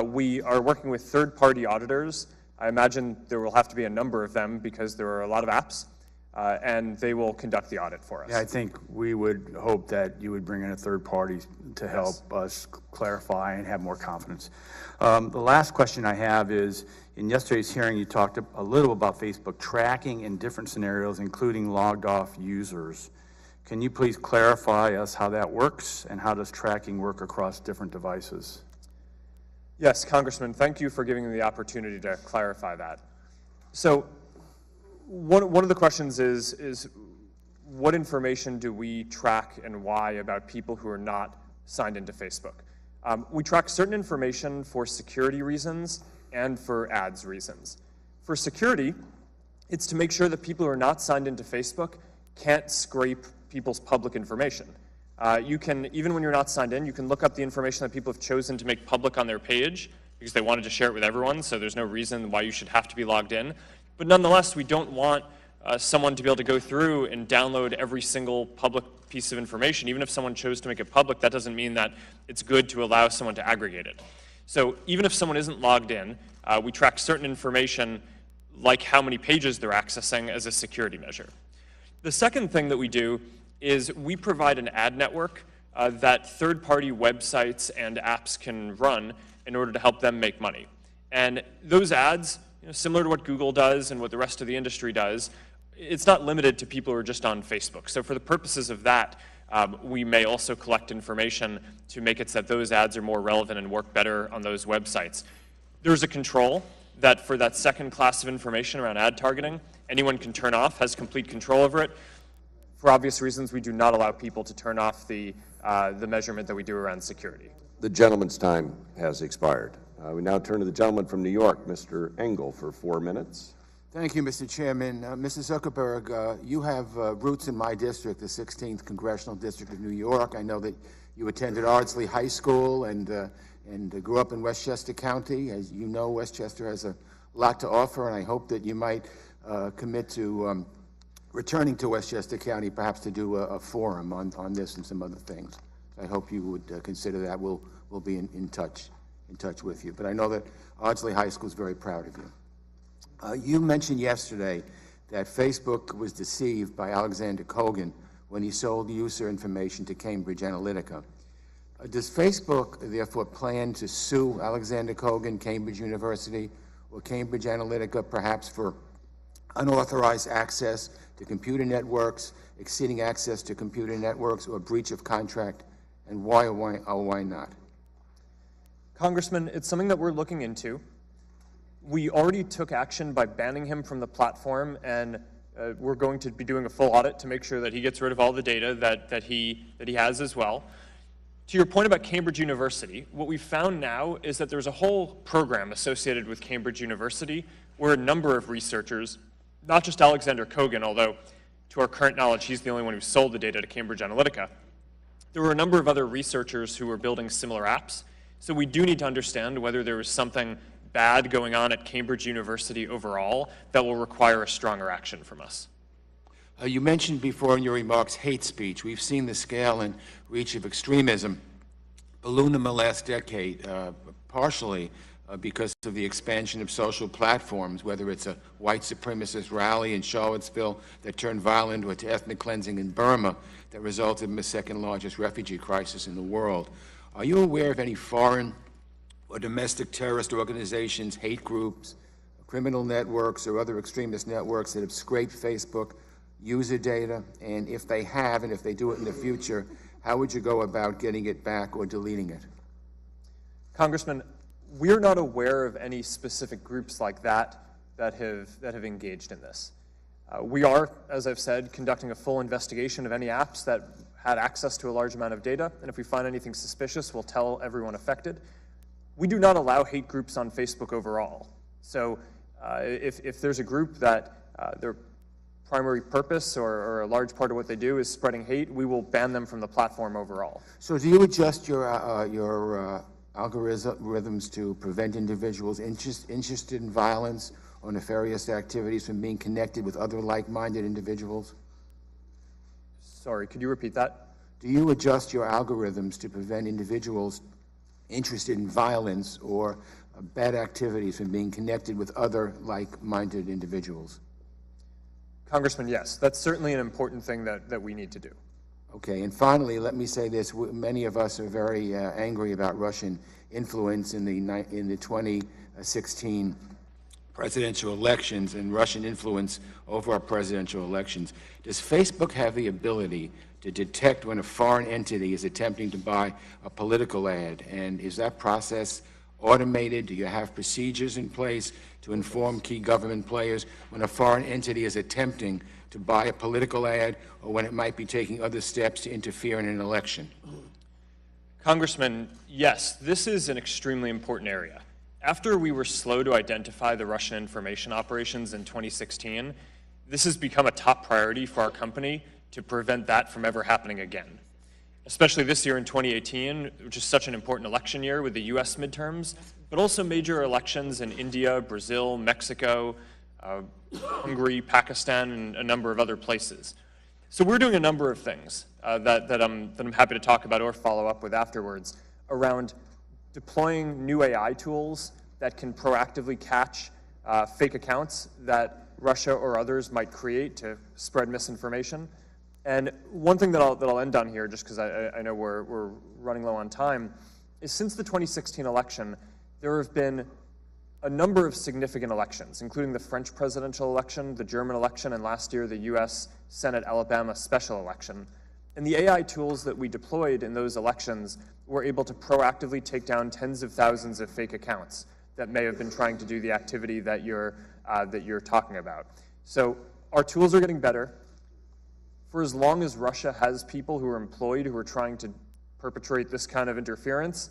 [SPEAKER 3] we are working with third-party auditors. I imagine there will have to be a number of them because there are a lot of apps, and they will conduct the audit for us.
[SPEAKER 8] Yeah, I think we would hope that you would bring in a third party to help us clarify and have more confidence. The last question I have is, in yesterday's hearing, you talked a little about Facebook tracking in different scenarios, including logged off users. Can you please clarify us how that works, and how does tracking work across different devices?
[SPEAKER 3] Yes, Congressman, thank you for giving me the opportunity to clarify that. So one of the questions is what information do we track and why about people who are not signed into Facebook? We track certain information for security reasons and for ads reasons. For security, it's to make sure that people who are not signed into Facebook can't scrape people's public information. You can, even when you're not signed in, you can look up the information that people have chosen to make public on their page because they wanted to share it with everyone, so there's no reason why you should have to be logged in. But nonetheless, we don't want someone to be able to go through and download every single public piece of information. Even if someone chose to make it public, that doesn't mean that it's good to allow someone to aggregate it. So even if someone isn't logged in, we track certain information like how many pages they're accessing as a security measure. The second thing that we do is we provide an ad network that third-party websites and apps can run in order to help them make money. And those ads, similar to what Google does and what the rest of the industry does, it's not limited to people who are just on Facebook. So for the purposes of that, we may also collect information to make it so that those ads are more relevant and work better on those websites. There's a control that for that second class of information around ad targeting, anyone can turn off, has complete control over it. For obvious reasons, we do not allow people to turn off the measurement that we do around security.
[SPEAKER 1] The gentleman's time has expired. We now turn to the gentleman from New York, Mr. Engel, for 4 minutes.
[SPEAKER 9] Thank you, Mr. Chairman. Mr. Zuckerberg, you have roots in my district, the 16th Congressional District of New York. I know that you attended Ardsley High School and grew up in Westchester County. As you know, Westchester has a lot to offer, and I hope that you might commit to returning to Westchester County, perhaps to do a forum on this and some other things. I hope you would consider that. We'll be in touch with you. But I know that Ardsley High School is very proud of you. You mentioned yesterday that Facebook was deceived by Alexander Kogan when he sold user information to Cambridge Analytica. Does Facebook, therefore, plan to sue Alexander Kogan, Cambridge University, or Cambridge Analytica, perhaps for unauthorized access to computer networks, exceeding access to computer networks, or breach of contract, and why or why not?
[SPEAKER 3] Congressman, it's something that we're looking into. We already took action by banning him from the platform, and we're going to be doing a full audit to make sure that he gets rid of all the data that he has as well. To your point about Cambridge University, what we've found now is that there's a whole program associated with Cambridge University where a number of researchers, not just Alexander Kogan, although to our current knowledge he's the only one who sold the data to Cambridge Analytica, there were a number of other researchers who were building similar apps. So we do need to understand whether there was something bad going on at Cambridge University overall that will require a stronger action from us.
[SPEAKER 9] You mentioned before in your remarks hate speech. We've seen the scale and reach of extremism balloon in the last decade, partially because of the expansion of social platforms, whether it's a white supremacist rally in Charlottesville that turned violent or to ethnic cleansing in Burma that resulted in the second largest refugee crisis in the world. Are you aware of any foreign or domestic terrorist organizations, hate groups, criminal networks, or other extremist networks that have scraped Facebook user data? And if they have, and if they do it in the future, how would you go about getting it back or deleting it?
[SPEAKER 3] Congressman, we're not aware of any specific groups like that that have engaged in this. We are, as I've said, conducting a full investigation of any apps that had access to a large amount of data, and if we find anything suspicious, we'll tell everyone affected. We do not allow hate groups on Facebook overall. So if there's a group that their primary purpose or a large part of what they do is spreading hate, we will ban them from the platform overall.
[SPEAKER 9] So do you adjust your algorithms to prevent individuals interested in violence or nefarious activities from being connected with other like-minded individuals?
[SPEAKER 3] Sorry, could you repeat that?
[SPEAKER 9] Do you adjust your algorithms to prevent individuals interested in violence or bad activities from being connected with other like-minded individuals?
[SPEAKER 3] Congressman, yes. That's certainly an important thing that we need to do.
[SPEAKER 9] Okay, and finally, let me say this. Many of us are very angry about Russian influence in the 2016 presidential elections and Russian influence over our presidential elections. Does Facebook have the ability to detect when a foreign entity is attempting to buy a political ad? And is that process automated? Do you have procedures in place to inform key government players when a foreign entity is attempting to buy a political ad or when it might be taking other steps to interfere in an election?
[SPEAKER 3] Congressman, yes, this is an extremely important area. After we were slow to identify the Russian information operations in 2016, this has become a top priority for our company to prevent that from ever happening again. Especially this year in 2018, which is such an important election year with the US midterms, but also major elections in India, Brazil, Mexico, Hungary, Pakistan, and a number of other places. So we're doing a number of things that I'm happy to talk about or follow up with afterwards around deploying new AI tools that can proactively catch fake accounts that Russia or others might create to spread misinformation. And one thing that I'll end on here, just because I know we're running low on time, is since the 2016 election, there have been a number of significant elections, including the French presidential election, the German election, and last year the US Senate Alabama special election. And the AI tools that we deployed in those elections were able to proactively take down tens of thousands of fake accounts that may have been trying to do the activity that you're talking about. So our tools are getting better. For as long as Russia has people who are employed who are trying to perpetrate this kind of interference,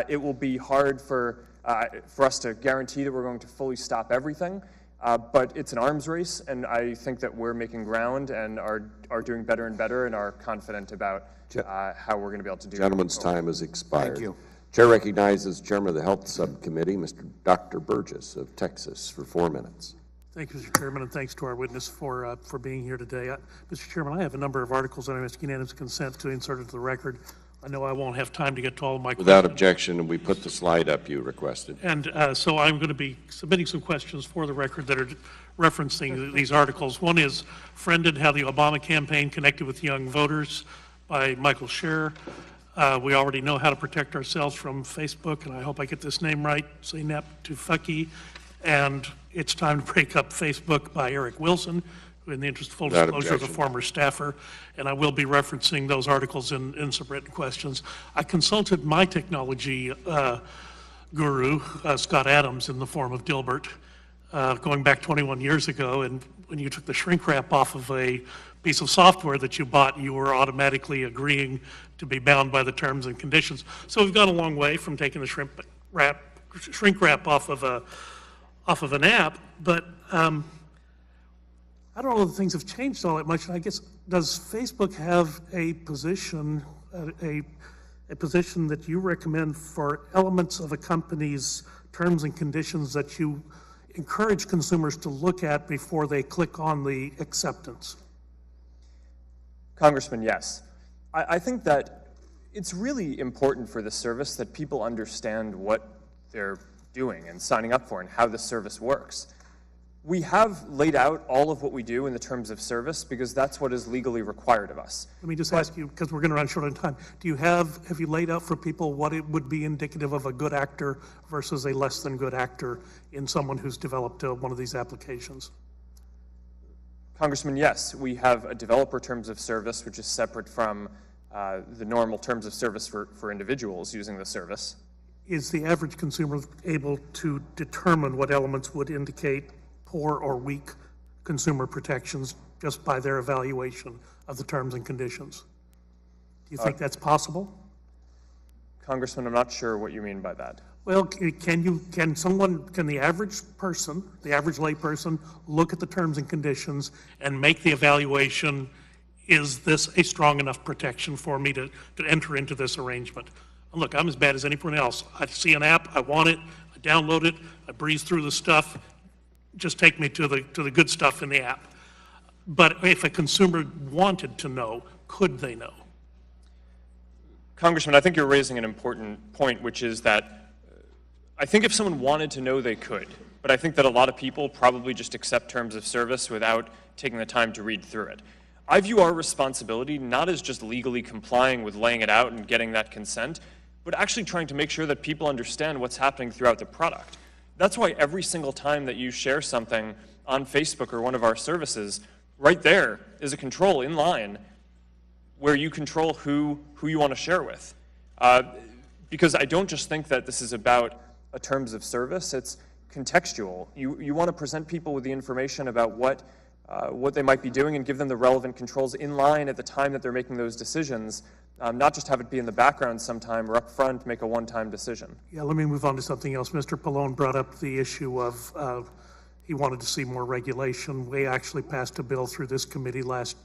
[SPEAKER 3] it will be hard for us to guarantee that we're going to fully stop everything. But it's an arms race, and I think that we're making ground and are doing better and better and are confident about how we're going to be able to do it.
[SPEAKER 1] Gentleman's time has expired.
[SPEAKER 9] Thank you.
[SPEAKER 1] Chair recognizes Chairman of the Health Subcommittee, Dr. Burgess of Texas, for 4 minutes.
[SPEAKER 10] Thank you, Mr. Chairman, and thanks to our witness for being here today. Mr. Chairman, I have a number of articles that I'm asking unanimous consent to insert into the record. I know I won't have time to get to all of my
[SPEAKER 1] Without
[SPEAKER 10] questions.
[SPEAKER 1] objection, and we put the slide up you requested.
[SPEAKER 10] And so I'm going to be submitting some questions for the record that are referencing these articles. One is Friended, How the Obama Campaign Connected with Young Voters by Michael Scherer. We already know how to protect ourselves from Facebook, and I hope I get this name right, Zeynep Tufekci. And It's Time to Break Up Facebook by Eric Wilson, who in the interest of full disclosure is a former staffer, and I will be referencing those articles in some written questions. I consulted my technology guru, Scott Adams, in the form of Dilbert, going back 21 years ago, and when you took the shrink wrap off of a piece of software that you bought, you were automatically agreeing to be bound by the terms and conditions. So we've gone a long way from taking the shrink wrap off of an app, but I don't know that things have changed all that much. And I guess, does Facebook have a position, a position that you recommend for elements of a company's terms and conditions that you encourage consumers to look at before they click on the acceptance?
[SPEAKER 3] Congressman, yes. I think that it's really important for the service that people understand what they're doing and signing up for and how the service works. We have laid out all of what we do in the terms of service because that's what is legally required of us.
[SPEAKER 10] Let me just ask you, because we're going to run short on time, have you laid out for people what it would be indicative of a good actor versus a less than good actor in someone who's developed one of these applications?
[SPEAKER 3] Congressman, yes, we have a developer terms of service, which is separate from the normal terms of service for individuals using the service.
[SPEAKER 10] Is the average consumer able to determine what elements would indicate poor or weak consumer protections just by their evaluation of the terms and conditions? Do you think that's possible?
[SPEAKER 3] Congressman, I'm not sure what you mean by that.
[SPEAKER 10] Well, can the average person, the average layperson, look at the terms and conditions and make the evaluation, is this a strong enough protection for me to enter into this arrangement? Look, I'm as bad as anyone else. I see an app, I want it, I download it, I breeze through the stuff, just take me to the good stuff in the app. But if a consumer wanted to know, could they know?
[SPEAKER 3] Congressman, I think you're raising an important point, which is that I think if someone wanted to know, they could. But I think that a lot of people probably just accept terms of service without taking the time to read through it. I view our responsibility not as just legally complying with laying it out and getting that consent, but actually trying to make sure that people understand what's happening throughout the product. That's why every single time that you share something on Facebook or one of our services, right there is a control in line where you control who you want to share with. Because I don't just think that this is about a terms of service, it's contextual. You want to present people with the information about what they might be doing and give them the relevant controls in line at the time that they're making those decisions, not just have it be in the background sometime or up front, make a one-time decision.
[SPEAKER 10] Yeah, let me move on to something else. Mr. Pallone brought up the issue of he wanted to see more regulation. We actually passed a bill through this committee last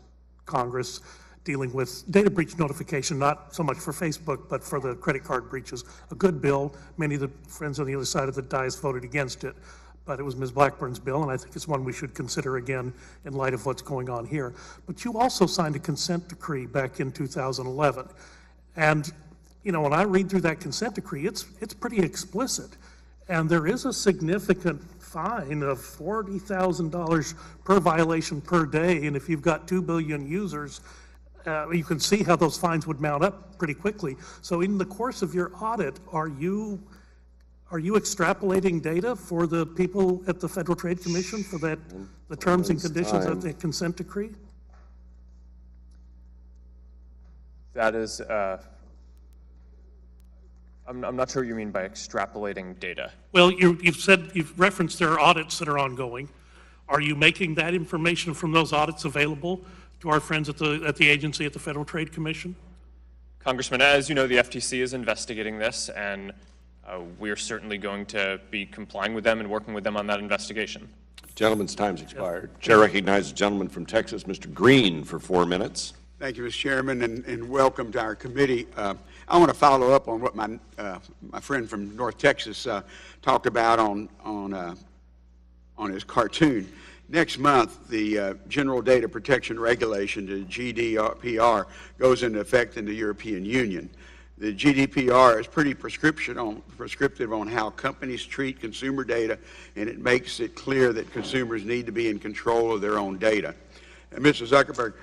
[SPEAKER 10] Congress dealing with data breach notification, not so much for Facebook, but for the credit card breaches. A good bill. Many of the friends on the other side of the dais voted against it, but it was Ms. Blackburn's bill, and I think it's one we should consider again in light of what's going on here. But you also signed a consent decree back in 2011. And, you know, when I read through that consent decree, it's pretty explicit. And there is a significant fine of $40,000 per violation per day, and if you've got 2 billion users, you can see how those fines would mount up pretty quickly. So in the course of your audit, are you extrapolating data for the people at the Federal Trade Commission for the terms and conditions of the consent decree?
[SPEAKER 3] That is, I'm not sure what you mean by extrapolating data.
[SPEAKER 10] Well, you've referenced there are audits that are ongoing. Are you making that information from those audits available to our friends at the agency at the Federal Trade Commission?
[SPEAKER 3] Congressman, as you know, the FTC is investigating this, and we are certainly going to be complying with them and working with them on that investigation.
[SPEAKER 1] Gentleman's time's expired. Chair recognizes the gentleman from Texas, Mr. Green, for 4 minutes.
[SPEAKER 11] Thank you, Mr. Chairman, and welcome to our committee. I want to follow up on what my friend from North Texas talked about on his cartoon. Next month, the General Data Protection Regulation, the GDPR, goes into effect in the European Union. The GDPR is pretty prescriptive on how companies treat consumer data, and it makes it clear that consumers need to be in control of their own data. And Mr. Zuckerberg,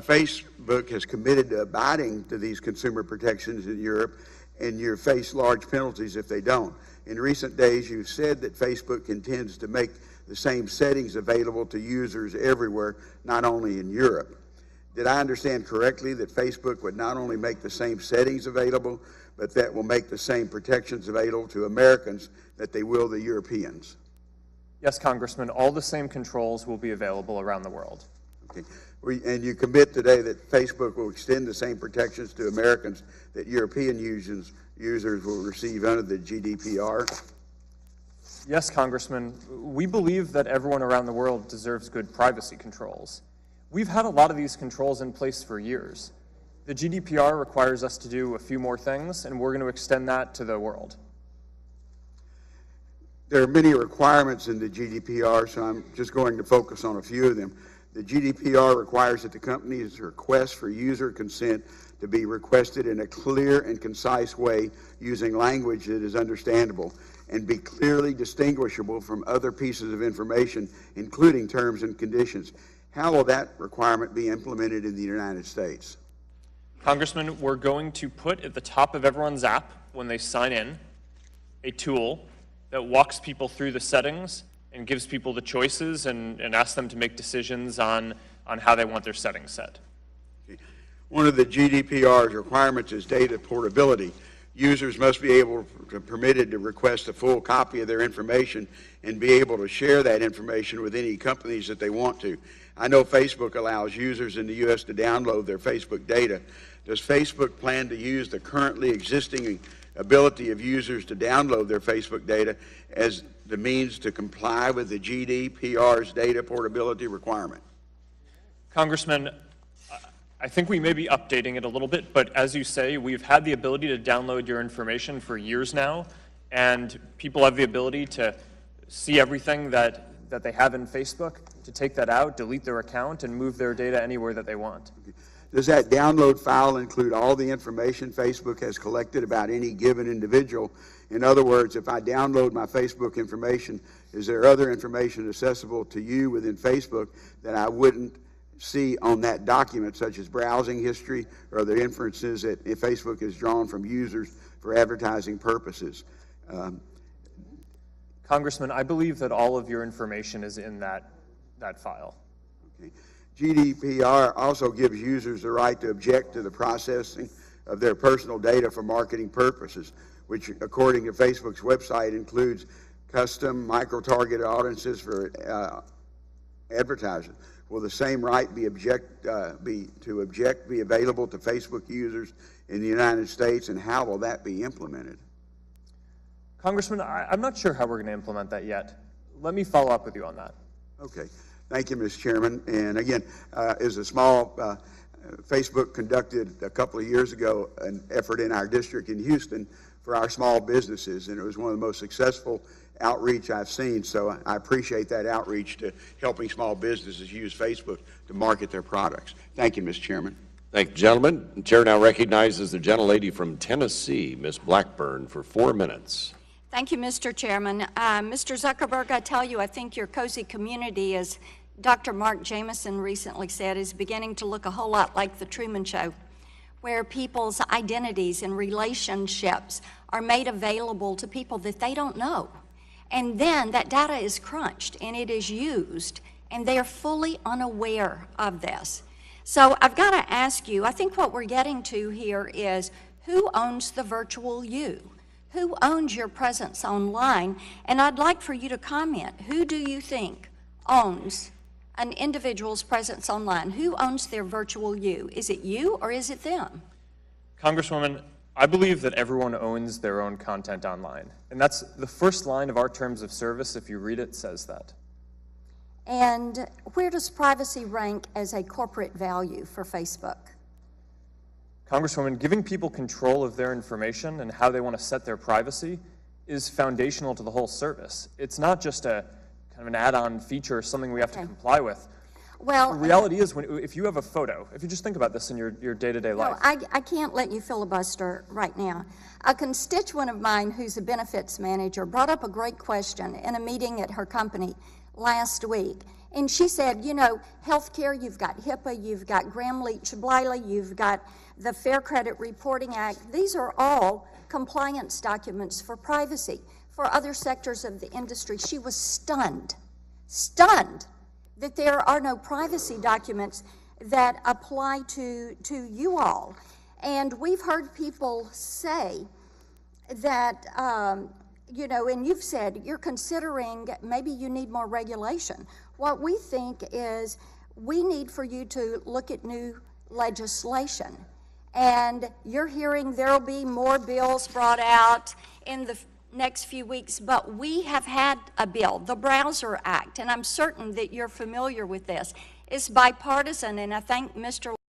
[SPEAKER 11] Facebook has committed to abiding to these consumer protections in Europe, and you face large penalties if they don't. In recent days, you've said that Facebook intends to make the same settings available to users everywhere, not only in Europe. Did I understand correctly that Facebook would not only make the same settings available, but that will make the same protections available to Americans that they will the Europeans?
[SPEAKER 3] Yes, Congressman, all the same controls will be available around the world.
[SPEAKER 11] Okay. And you commit today that Facebook will extend the same protections to Americans that European users will receive under the GDPR?
[SPEAKER 3] Yes, Congressman. We believe that everyone around the world deserves good privacy controls. We've had a lot of these controls in place for years. The GDPR requires us to do a few more things, and we're going to extend that to the world.
[SPEAKER 11] There are many requirements in the GDPR, so I'm just going to focus on a few of them. The GDPR requires that the company's request for user consent to be requested in a clear and concise way using language that is understandable. and be clearly distinguishable from other pieces of information, including terms and conditions. How will that requirement be implemented in the United States?
[SPEAKER 3] Congressman, we're going to put at the top of everyone's app when they sign in a tool that walks people through the settings and gives people the choices and asks them to make decisions on how they want their settings set.
[SPEAKER 11] One of the GDPR's requirements is data portability. Users must be permitted to request a full copy of their information and be able to share that information with any companies that they want to. I know Facebook allows users in the U.S. to download their Facebook data. Does Facebook plan to use the currently existing ability of users to download their Facebook data as the means to comply with the GDPR's data portability requirement?
[SPEAKER 3] Congressman, I think we may be updating it a little bit, but as you say, we've had the ability to download your information for years now, and people have the ability to see everything that they have in Facebook, to take that out, delete their account, and move their data anywhere that they want.
[SPEAKER 11] Does that download file include all the information Facebook has collected about any given individual? In other words, if I download my Facebook information, is there other information accessible to you within Facebook that I wouldn't see on that document, such as browsing history or the inferences that Facebook has drawn from users for advertising purposes?
[SPEAKER 3] Congressman, I believe that all of your information is in that file.
[SPEAKER 11] Okay. GDPR also gives users the right to object to the processing of their personal data for marketing purposes, which, according to Facebook's website, includes custom micro-targeted audiences for advertising. Will the same right be available to Facebook users in the United States, and how will that be implemented?
[SPEAKER 3] Congressman, I'm not sure how we're going to implement that yet. Let me follow up with you on that.
[SPEAKER 11] Okay. Thank you, Mr. Chairman. And again, as a small, Facebook conducted a couple of years ago an effort in our district in Houston for our small businesses, and it was one of the most successful outreach I've seen. So I appreciate that outreach to helping small businesses use Facebook to market their products. Thank you, Mr. Chairman.
[SPEAKER 1] Thank you, gentlemen. The chair now recognizes the gentlelady from Tennessee, Ms. Blackburn, for 4 minutes.
[SPEAKER 12] Thank you, Mr. Chairman. Mr. Zuckerberg, I tell you, I think your cozy community, as Dr. Mark Jameson recently said, is beginning to look a whole lot like The Truman Show, where people's identities and relationships are made available to people that they don't know. And then that data is crunched and it is used, and they are fully unaware of this. So I've got to ask you, I think what we're getting to here is, who owns the virtual you? Who owns your presence online? And I'd like for you to comment. Who do you think owns an individual's presence online? Who owns their virtual you? Is it you or is it them?
[SPEAKER 3] Congresswoman, I believe that everyone owns their own content online. And that's the first line of our terms of service. If you read it, says that.
[SPEAKER 12] And where does privacy rank as a corporate value for Facebook?
[SPEAKER 3] Congresswoman, giving people control of their information and how they want to set their privacy is foundational to the whole service. It's not just a kind of an add-on feature or something we have to comply with.
[SPEAKER 12] Well,
[SPEAKER 3] the reality is, if you have a photo, if you just think about this in your day-to-day life.
[SPEAKER 12] I can't let you filibuster right now. A constituent of mine who's a benefits manager brought up a great question in a meeting at her company last week. And she said, you know, healthcare, you've got HIPAA, you've got Gramm-Leach-Bliley, you've got the Fair Credit Reporting Act. These are all compliance documents for privacy. For other sectors of the industry, she was stunned that there are no privacy documents that apply to you all. And we've heard people say that, you know, and you've said you're considering maybe you need more regulation. What we think is we need for you to look at new legislation. And you're hearing there'll be more bills brought out in the next few weeks, but we have had a bill, the Browser Act, and I'm certain that you're familiar with this. It's bipartisan, and I thank Mr.